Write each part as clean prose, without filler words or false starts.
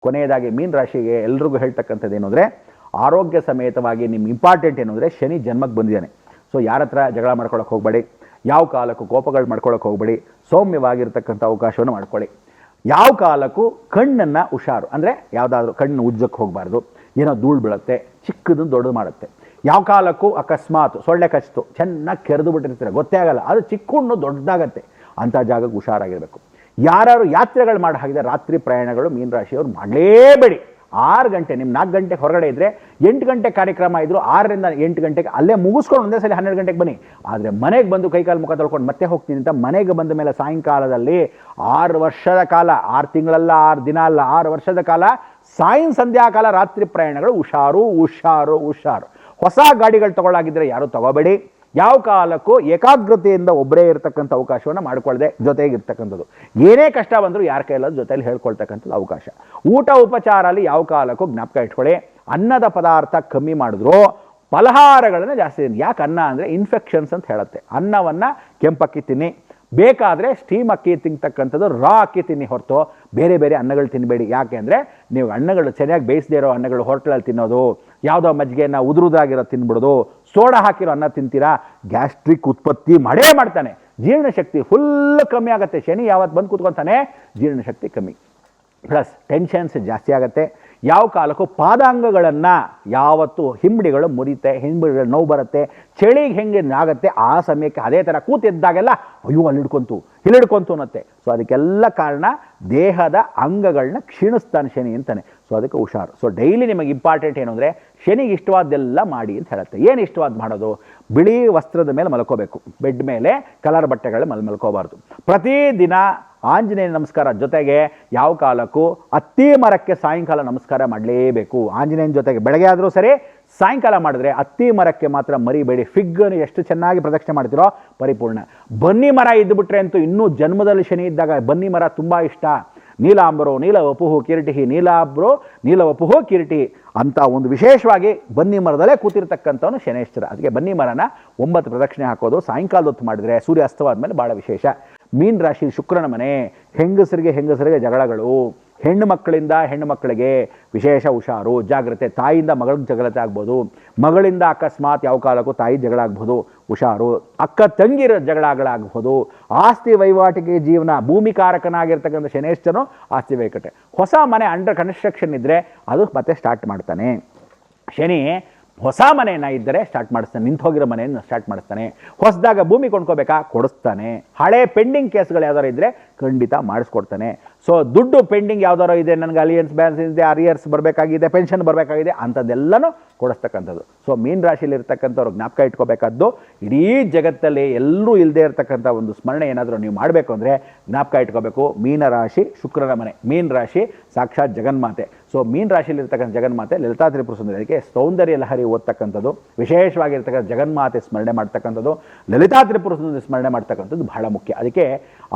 ಕೊನೆಯದಾಗಿ ಮೀನ ರಾಶಿಗೆ ಎಲ್ರಿಗೂ ಹೇಳ್ತಕ್ಕಂಥದ್ದು ಏನು ಅಂದರೆ, ಆರೋಗ್ಯ ಸಮೇತವಾಗಿ ನಿಮ್ಮ ಇಂಪಾರ್ಟೆಂಟ್ ಏನು ಅಂದರೆ, ಶನಿ ಜನ್ಮಕ್ಕೆ ಬಂದಿದ್ದಾನೆ. ಸೊ ಯಾರ ಹತ್ರ ಜಗಳ ಮಾಡ್ಕೊಳಕ್ಕೆ ಹೋಗಬೇಡಿ, ಯಾವ ಕಾಲಕ್ಕೂ ಕೋಪಗಳು ಮಾಡ್ಕೊಳಕ್ಕೆ ಹೋಗಬೇಡಿ, ಸೌಮ್ಯವಾಗಿರ್ತಕ್ಕಂಥ ಅವಕಾಶವನ್ನು ಮಾಡ್ಕೊಳ್ಳಿ. ಯಾವ ಕಾಲಕ್ಕೂ ಕಣ್ಣನ್ನು ಹುಷಾರು, ಅಂದರೆ ಯಾವುದಾದ್ರೂ ಕಣ್ಣು ಉಜ್ಜಕ್ಕೆ ಹೋಗಬಾರ್ದು, ಏನೋ ಧೂಳು ಬೀಳುತ್ತೆ, ಚಿಕ್ಕದನ್ನು ದೊಡ್ಡದು ಮಾಡುತ್ತೆ. ಯಾವ ಕಾಲಕ್ಕೂ ಅಕಸ್ಮಾತ್ ಸೊಳ್ಳೆ ಕಚ್ಚಿತು, ಚೆನ್ನಾಗಿ ಕೆರೆದು ಬಿಟ್ಟಿರ್ತೀರ, ಗೊತ್ತೇ ಆಗಲ್ಲ, ಅದು ಚಿಕ್ಕ ಹುಣ್ಣು ದೊಡ್ಡದಾಗತ್ತೆ, ಅಂಥ ಜಾಗಕ್ಕೆ ಹುಷಾರಾಗಿರಬೇಕು. ಯಾರು ಯಾತ್ರೆಗಳು ಮಾಡಿ ಹಾಕಿದರೆ ರಾತ್ರಿ ಪ್ರಯಾಣಗಳು ಮೀನ ರಾಶಿಯವರು ಮಾಡಲೇಬೇಡಿ. 6 ಗಂಟೆ, ನಿಮ್ಮ 4 ಗಂಟೆಗೆ ಹೊರಗಡೆ ಇದ್ದರೆ 8 ಗಂಟೆ ಕಾರ್ಯಕ್ರಮ ಇದ್ದರೂ 6ರಿಂದ 8 ಗಂಟೆಗೆ ಅಲ್ಲೇ ಮುಗಿಸ್ಕೊಂಡು ಒಂದೇ ಸಲ 12 ಗಂಟೆಗೆ ಬನ್ನಿ. ಆದರೆ ಮನೆಗೆ ಬಂದು ಕೈಕಾಲು ಮುಖ ತೊಳ್ಕೊಂಡು ಮತ್ತೆ ಹೋಗ್ತೀನಿ ಅಂತ ಮನೆಗೆ ಬಂದ ಮೇಲೆ ಸಾಯಂಕಾಲದಲ್ಲಿ 6 ವರ್ಷದ ಕಾಲ, 6 ತಿಂಗಳಲ್ಲ, 6 ದಿನ ಅಲ್ಲ, 6 ವರ್ಷದ ಕಾಲ ಸಂಧ್ಯಾಕಾಲ ರಾತ್ರಿ ಪ್ರಯಾಣಗಳು ಹುಷಾರು ಹುಷಾರು ಹುಷಾರು. ಹೊಸ ಗಾಡಿಗಳು ತಗೊಳ್ಳಾಗಿದ್ದರೆ ಯಾರೂ ತಗೋಬೇಡಿ. ಯಾವ ಕಾಲಕ್ಕೂ ಏಕಾಗ್ರತೆಯಿಂದ ಒಬ್ಬರೇ ಇರತಕ್ಕಂಥ ಅವಕಾಶವನ್ನು ಮಾಡಿಕೊಳ್ಳದೆ ಜೊತೆಗಿರ್ತಕ್ಕಂಥದ್ದು. ಏನೇ ಕಷ್ಟ ಬಂದರೂ ಯಾರ ಕೈಲಾದ ಜೊತೆಯಲ್ಲಿ ಹೇಳ್ಕೊಳ್ತಕ್ಕಂಥದ್ದು ಅವಕಾಶ. ಊಟ ಉಪಚಾರ ಅಲ್ಲಿ ಯಾವ ಕಾಲಕ್ಕೂ ಜ್ಞಾಪಕ ಇಟ್ಕೊಳ್ಳಿ. ಅನ್ನದ ಪದಾರ್ಥ ಕಮ್ಮಿ ಮಾಡಿದ್ರು, ಫಲಹಾರಗಳನ್ನು ಜಾಸ್ತಿ ತಿನ್ನಿ. ಯಾಕೆ ಅನ್ನ ಅಂದರೆ ಇನ್ಫೆಕ್ಷನ್ಸ್ ಅಂತ ಹೇಳುತ್ತೆ. ಅನ್ನವನ್ನು ಕೆಂಪಕ್ಕಿ ತಿನ್ನಿ, ಬೇಕಾದರೆ ಸ್ಟೀಮ್ ಅಕ್ಕಿ ತಿಂತಕ್ಕಂಥದ್ದು ರಾ ಅಕ್ಕಿ ತಿನ್ನಿ ಹೊರತು ಬೇರೆ ಬೇರೆ ಅನ್ನಗಳು ತಿನ್ನಬೇಡಿ. ಯಾಕೆ ಅಂದರೆ ನೀವು ಅನ್ನಗಳು ಚೆನ್ನಾಗಿ ಬೇಯಿಸದೇ ಇರೋ ಅನ್ನಗಳು ಹೋಟೆಲಲ್ಲಿ ತಿನ್ನೋದು, ಯಾವುದೋ ಮಜ್ಜಿಗೆಯನ್ನು ಉದುರುದಾಗಿರೋ ತಿನ್ಬಿಡೋದು, ಸೋಡಾ ಹಾಕಿರೋ ಅನ್ನ ತಿಂತೀರಾ, ಗ್ಯಾಸ್ಟ್ರಿಕ್ ಉತ್ಪತ್ತಿ ಮಾಡೇ ಮಾಡ್ತಾನೆ. ಜೀರ್ಣಶಕ್ತಿ ಫುಲ್ ಕಮ್ಮಿ ಆಗುತ್ತೆ. ಶನಿ ಯಾವತ್ತು ಬಂದು ಕೂತ್ಕೊತಾನೆ, ಜೀರ್ಣಶಕ್ತಿ ಕಮ್ಮಿ, ಪ್ಲಸ್ ಟೆನ್ಷನ್ಸ್ ಜಾಸ್ತಿ ಆಗುತ್ತೆ. ಯಾವ ಕಾಲಕ್ಕೂ ಪಾದಾಂಗಗಳನ್ನು ಯಾವತ್ತು ಹಿಂಬಡಿಗಳು ಮುರಿತೆ, ಹಿಂಬಡಿಗಳು ನೋವು ಬರುತ್ತೆ, ಚಳಿಗೆ ಹೆಂಗೆ ಆಗುತ್ತೆ ಆ ಸಮಯಕ್ಕೆ ಅದೇ ಥರ ಕೂತಿದ್ದಾಗೆಲ್ಲ ಅಯ್ಯೋ ಅಲ್ಲಿ ಹಿಡ್ಕೊಂತು ಅನ್ನತ್ತೆ. ಸೊ ಅದಕ್ಕೆಲ್ಲ ಕಾರಣ ದೇಹದ ಅಂಗಗಳನ್ನ ಕ್ಷೀಣಿಸ್ತಾನೆ ಶನಿ ಅಂತಾನೆ. ಸೊ ಅದಕ್ಕೆ ಹುಷಾರು. ಸೊ ಡೈಲಿ ನಿಮಗೆ ಇಂಪಾರ್ಟೆಂಟ್ ಏನು ಅಂದರೆ, ಶನಿಗೆ ಇಷ್ಟವಾದ್ದೆಲ್ಲ ಮಾಡಿ ಅಂತ ಹೇಳುತ್ತೆ. ಏನು ಇಷ್ಟವಾದ ಮಾಡೋದು? ಬಿಳಿ ವಸ್ತ್ರದ ಮೇಲೆ ಮಲ್ಕೋಬೇಕು, ಬೆಡ್ ಮೇಲೆ ಕಲರ್ ಬಟ್ಟೆಗಳ ಮೇಲೆ ಮಲ್ಕೋಬಾರ್ದು. ಪ್ರತಿದಿನ ಆಂಜನೇಯ ನಮಸ್ಕಾರ ಜೊತೆಗೆ ಯಾವ ಕಾಲಕ್ಕೂ ಅತ್ತಿ ಮರಕ್ಕೆ ಸಾಯಂಕಾಲ ನಮಸ್ಕಾರ ಮಾಡಲೇಬೇಕು. ಆಂಜನೇಯನ ಜೊತೆಗೆ ಬೆಳಗ್ಗೆ ಆದರೂ ಸರಿ, ಸಾಯಂಕಾಲ ಮಾಡಿದ್ರೆ ಅತ್ತಿ ಮರಕ್ಕೆ ಮಾತ್ರ ಮರಿಬೇಡಿ. ಫಿಗ್ಗನ್ನು ಎಷ್ಟು ಚೆನ್ನಾಗಿ ಪ್ರದಕ್ಷಿಣೆ ಮಾಡ್ತೀರೋ ಪರಿಪೂರ್ಣ. ಬನ್ನಿ ಮರ ಇದ್ದುಬಿಟ್ರೆ ಅಂತೂ ಇನ್ನೂ ಜನ್ಮದಲ್ಲಿ ಶನಿ ಇದ್ದಾಗ ಬನ್ನಿ ಮರ ತುಂಬ ಇಷ್ಟ. ನೀಲಾಂಬರೋ ನೀಲ ವಪುಹು ಕಿರೀಟಿ, ನೀಲಾಂಬರೋ ನೀಲ ವಪುಹು ಕಿರೀಟಿ ಅಂತ ಒಂದು ವಿಶೇಷವಾಗಿ ಬನ್ನಿ ಮರದಲ್ಲೇ ಕೂತಿರ್ತಕ್ಕಂಥವನು ಶನೇಶ್ವರ. ಅದಕ್ಕೆ ಬನ್ನಿ ಮರನ 9 ಪ್ರದಕ್ಷಿಣೆ ಹಾಕೋದು ಸಾಯಂಕಾಲದ ಹೊತ್ತು ಮಾಡಿದರೆ ಸೂರ್ಯ ಅಸ್ತವಾದ ಮೇಲೆ ಭಾಳ ವಿಶೇಷ. ಮೀನ ರಾಶಿ ಶುಕ್ರನ ಮನೆ. ಹೆಂಗಸರಿಗೆ ಜಗಳಗಳು, ಹೆಣ್ಣು ಮಕ್ಕಳಿಂದ ಹೆಣ್ಣು ಮಕ್ಕಳಿಗೆ ವಿಶೇಷ ಹುಷಾರು, ಜಾಗ್ರತೆ. ತಾಯಿಯಿಂದ ಮಗಳಿಗೆ ಜಗಳತೆ ಆಗ್ಬೋದು, ಮಗಳಿಂದ ಅಕಸ್ಮಾತ್ ಯಾವ ಕಾಲಕ್ಕೂ ತಾಯಿ ಜಗಳ ಆಗ್ಬೋದು, ಹುಷಾರು. ಅಕ್ಕ ತಂಗಿರ ಜಗಳಗಳಾಗ್ಬೋದು. ಆಸ್ತಿ ವಹಿವಾಟಿಗೆ ಜೀವನ, ಭೂಮಿಕಾರಕನಾಗಿರ್ತಕ್ಕಂಥ ಶನೇಶ್ವರನು ಆಸ್ತಿ ವೈಕಟೆ. ಹೊಸ ಮನೆ ಅಂಡರ್ ಕನ್ಸ್ಟ್ರಕ್ಷನ್ ಇದ್ದರೆ ಅದು ಮತ್ತೆ ಸ್ಟಾರ್ಟ್ ಮಾಡ್ತಾನೆ ಶನಿ. ಹೊಸ ಮನೆಯನ್ನು ಇದ್ದರೆ ಸ್ಟಾರ್ಟ್ ಮಾಡಿಸ್ತಾನೆ, ನಿಂತು ಹೋಗಿರೋ ಮನೆಯನ್ನು ಸ್ಟಾರ್ಟ್ ಮಾಡಿಸ್ತಾನೆ. ಹೊಸದಾಗ ಭೂಮಿ ಕೊಂಡ್ಕೋಬೇಕಾ, ಕೊಡಿಸ್ತಾನೆ. ಹಳೆ ಪೆಂಡಿಂಗ್ ಕೇಸ್ಗಳು ಯಾವ್ದಾರು ಇದ್ದರೆ ಖಂಡಿತ ಮಾಡಿಸ್ಕೊಡ್ತಾನೆ. ಸೊ ದುಡ್ಡು ಪೆಂಡಿಂಗ್ ಯಾವ್ದಾರು ಇದೆ, ನನಗೆ ಅಲಿಯನ್ಸ್ ಬ್ಯಾಲೆನ್ಸ್ ಇದೆ, ಅರಿಯರ್ಸ್ ಬರಬೇಕಾಗಿದೆ, ಪೆನ್ಷನ್ ಬರಬೇಕಾಗಿದೆ, ಅಂಥದ್ದೆಲ್ಲನೂ ಕೊಡಿಸ್ತಕ್ಕಂಥದ್ದು. ಸೊ ಮೀನ ರಾಶಿಯಲ್ಲಿ ಇರ್ತಕ್ಕಂಥವ್ರು ಜ್ಞಾಪಕ ಇಟ್ಕೋಬೇಕಾದ್ದು, ಇಡೀ ಜಗತ್ತಲ್ಲಿ ಎಲ್ಲರೂ ಇಲ್ಲದೆ ಇರತಕ್ಕಂಥ ಒಂದು ಸ್ಮರಣೆ ಏನಾದರೂ ನೀವು ಮಾಡಬೇಕು ಅಂದರೆ ಜ್ಞಾಪಕ ಇಟ್ಕೋಬೇಕು, ಮೀನ ರಾಶಿ ಶುಕ್ರನ ಮನೆ. ಮೀನ ರಾಶಿ ಸಾಕ್ಷಾತ್ ಜಗನ್ಮಾತೆ. ಸೊ ಮೀನ ರಾಶಿಯಲ್ಲಿರ್ತಕ್ಕಂಥ ಜಗನ್ಮಾತೆ ಲಲಿತಾ ತ್ರಿಪುರ ಸುಂದರಿ. ಅದಕ್ಕೆ ಸೌಂದರ್ಯ ಲಹರಿ ಓದ್ತಕ್ಕಂಥದ್ದು, ವಿಶೇಷವಾಗಿರ್ತಕ್ಕಂಥ ಜಗನ್ಮಾತೆ ಸ್ಮರಣೆ ಮಾಡ್ತಕ್ಕಂಥದ್ದು, ಲಲಿತಾ ತ್ರಿಪುರ ಸುಂದರಿ ಸ್ಮರಣೆ ಮಾಡ್ತಕ್ಕಂಥದ್ದು ಬಹಳ ಮುಖ್ಯ. ಅದಕ್ಕೆ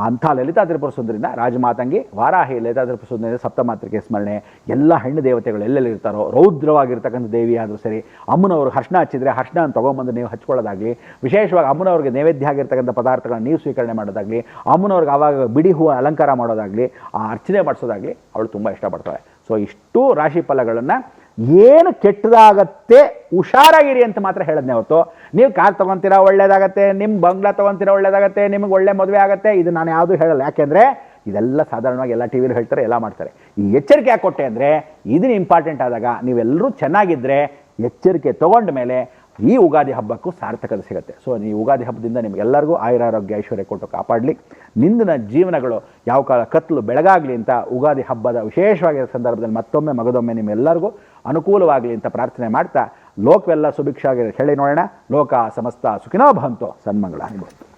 ಅಂಥ ಲಲಿತಾ ತ್ರಿಪುರ ಸುಂದರಿನ ರಾಜಮಾತಂಗಿ ವಾರಾಹಿ ಲಲಿತಾ ತ್ರಿಪುರ ಸುಂದರಿ ಸಪ್ತಮಾತೃಕೆ ಸ್ಮರಣೆ. ಎಲ್ಲ ಹೆಣ್ಣು ದೇವತೆಗಳು ಎಲ್ಲೆಲ್ಲಿ ಇರ್ತಾರೋ, ರೌದ್ರವಾಗಿರ್ತಕ್ಕಂಥ ದೇವಿ ಆದರೂ ಸರಿ, ಅಮ್ಮನವ್ರಿಗೆ ಅರ್ಶಿನ ಹಚ್ಚಿದರೆ ಅರ್ಶಿನ ತೊಗೊಂಬಂದು ನೀವು ಹಚ್ಕೊಳ್ಳೋದಾಗಲಿ, ವಿಶೇಷವಾಗಿ ಅಮ್ಮನವ್ರಿಗೆ ನೈವೇದ್ಯ ಆಗಿರ್ತಕ್ಕಂಥ ಪದಾರ್ಥಗಳನ್ನ ನೀವು ಸ್ವೀಕರಣೆ ಮಾಡೋದಾಗಲಿ, ಅಮ್ಮನವ್ರಿಗೆ ಆವಾಗ ಬಿಡಿ ಹೂವು ಅಲಂಕಾರ ಮಾಡೋದಾಗಲಿ, ಆ ಅರ್ಚನೆ ಮಾಡಿಸೋದಾಗಲಿ ಅವಳು ತುಂಬ ಇಷ್ಟಪಡ್ತಾಳೆ. ಸೊ ಇಷ್ಟು ರಾಶಿ ಫಲಗಳನ್ನು ಏನು ಕೆಟ್ಟದಾಗತ್ತೆ ಹುಷಾರಾಗಿರಿ ಅಂತ ಮಾತ್ರ ಹೇಳಿದ್ನೆ ಹೊರತು, ನೀವು ಕಾರ್ ತೊಗೊತೀರಾ ಒಳ್ಳೇದಾಗತ್ತೆ, ನಿಮ್ಮ ಬಂಗ್ಲಾ ತೊಗೊತೀರಾ ಒಳ್ಳೇದಾಗತ್ತೆ, ನಿಮಗೆ ಒಳ್ಳೆ ಮದುವೆ ಆಗುತ್ತೆ, ಇದು ನಾನು ಯಾವುದೂ ಹೇಳಲ್ಲ. ಯಾಕೆಂದರೆ ಇದೆಲ್ಲ ಸಾಧಾರಣವಾಗಿ ಎಲ್ಲ ಟಿ ವಿಲಿ ಹೇಳ್ತಾರೆ, ಎಲ್ಲ ಮಾಡ್ತಾರೆ. ಈ ಎಚ್ಚರಿಕೆ ಯಾಕೆ ಕೊಟ್ಟೆ ಅಂದರೆ, ಇದನ್ನು ಇಂಪಾರ್ಟೆಂಟ್ ಆದಾಗ ನೀವೆಲ್ಲರೂ ಚೆನ್ನಾಗಿದ್ದರೆ ಎಚ್ಚರಿಕೆ ತೊಗೊಂಡ ಮೇಲೆ ಈ ಉಗಾದಿ ಹಬ್ಬಕ್ಕೂ ಸಾರ್ಥಕತೆ ಸಿಗುತ್ತೆ. ಸೊ ಈ ಉಗಾದಿ ಹಬ್ಬದಿಂದ ನಿಮಗೆಲ್ಲರಿಗೂ ಆಯುರಾರೋಗ್ಯ ಐಶ್ವರ್ಯ ಕೊಟ್ಟು ಕಾಪಾಡಲಿ. ನಿಂದಿನ ಜೀವನಗಳು ಯಾವ ಕಾಲ ಕತ್ತಲು ಬೆಳಗಾಗಲಿ ಅಂತ ಉಗಾದಿ ಹಬ್ಬದ ವಿಶೇಷವಾಗಿರೋ ಸಂದರ್ಭದಲ್ಲಿ ಮತ್ತೊಮ್ಮೆ ಮಗದೊಮ್ಮೆ ನಿಮ್ಮೆಲ್ಲರಿಗೂ ಅನುಕೂಲವಾಗಲಿ ಅಂತ ಪ್ರಾರ್ಥನೆ ಮಾಡ್ತಾ, ಲೋಕವೆಲ್ಲ ಸುಭಿಕ್ಷವಾಗಿ ಹೇಳಿ ನೋಡೋಣ. ಲೋಕ ಸಮಸ್ತ ಸುಖಿನೋ ಭವಂತು, ಸನ್ಮಂಗಳ ಅನುಭವ.